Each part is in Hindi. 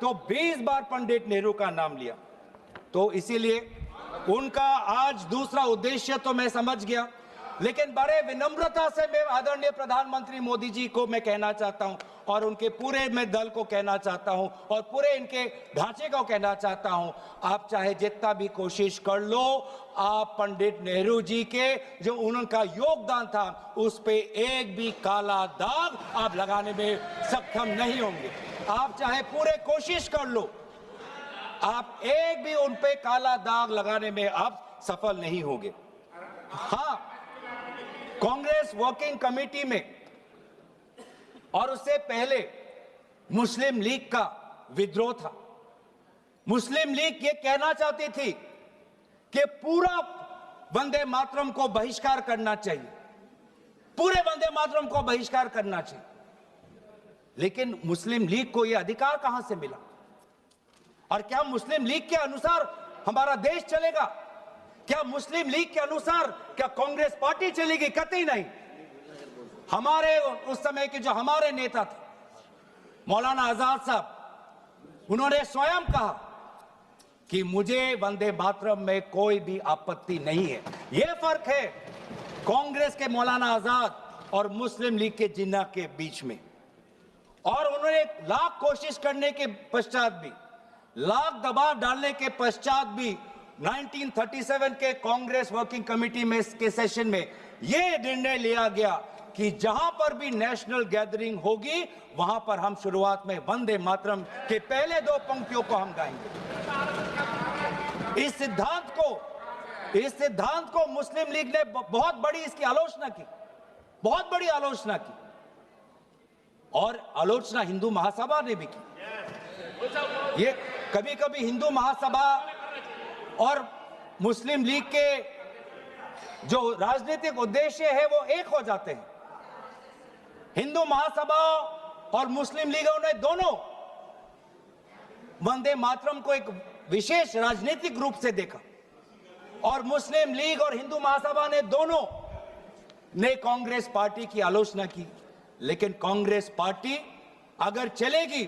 तो 20 बार पंडित नेहरू का नाम लिया। तो इसीलिए उनका आज दूसरा उद्देश्य तो मैं समझ गया, लेकिन बड़े विनम्रता से मैं आदरणीय प्रधानमंत्री मोदी जी को मैं कहना चाहता हूं और उनके पूरे मैं दल को कहना चाहता हूं और पूरे इनके ढांचे को कहना चाहता हूं, आप चाहे जितना भी कोशिश कर लो, आप पंडित नेहरू जी के जो उनका योगदान था उस पे एक भी काला दाग आप लगाने में सक्षम नहीं होंगे। आप चाहे पूरे कोशिश कर लो, आप एक भी उन पे काला दाग लगाने में आप सफल नहीं होंगे। हाँ, कांग्रेस वर्किंग कमेटी में और उससे पहले मुस्लिम लीग का विद्रोह था। मुस्लिम लीग ये कहना चाहती थी कि पूरा वंदे मातरम को बहिष्कार करना चाहिए, पूरे वंदे मातरम को बहिष्कार करना चाहिए। लेकिन मुस्लिम लीग को यह अधिकार कहां से मिला? और क्या मुस्लिम लीग के अनुसार हमारा देश चलेगा? क्या मुस्लिम लीग के अनुसार क्या कांग्रेस पार्टी चलेगी? कतई नहीं। हमारे उस समय के जो हमारे नेता थे मौलाना आजाद साहब, उन्होंने स्वयं कहा कि मुझे वंदे मातरम में कोई भी आपत्ति नहीं है। यह फर्क है कांग्रेस के मौलाना आजाद और मुस्लिम लीग के जिन्ना के बीच में। और उन्होंने लाख कोशिश करने के पश्चात भी, लाख दबाव डालने के पश्चात भी 1937 के कांग्रेस वर्किंग कमेटी में के सेशन में यह निर्णय लिया गया कि जहां पर भी नेशनल गैदरिंग होगी वहां पर हम शुरुआत में वंदे मातरम के पहले दो पंक्तियों को हम गाएंगे। इस सिद्धांत को मुस्लिम लीग ने बहुत बड़ी इसकी आलोचना की, बहुत बड़ी आलोचना की, और आलोचना हिंदू महासभा ने भी की। ये कभी कभी हिंदू महासभा और मुस्लिम लीग के जो राजनीतिक उद्देश्य है वो एक हो जाते हैं। हिंदू महासभा और मुस्लिम लीगों ने दोनों वंदे मातरम को एक विशेष राजनीतिक रूप से देखा और मुस्लिम लीग और हिंदू महासभा ने दोनों ने कांग्रेस पार्टी की आलोचना की। लेकिन कांग्रेस पार्टी अगर चलेगी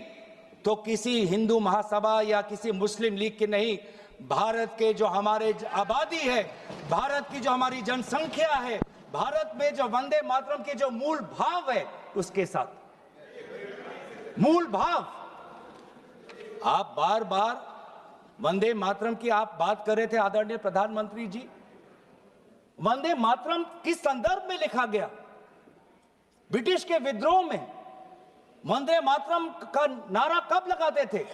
तो किसी हिंदू महासभा या किसी मुस्लिम लीग की नहीं, भारत के जो हमारे आबादी है, भारत की जो हमारी जनसंख्या है, भारत में जो वंदे मातरम के जो मूल भाव है उसके साथ मूल भाव। आप बार बार वंदे मातरम की आप बात कर रहे थे आदरणीय प्रधानमंत्री जी। वंदे मातरम किस संदर्भ में लिखा गया? ब्रिटिश के विद्रोह में वंदे मातरम का नारा कब लगाते थे?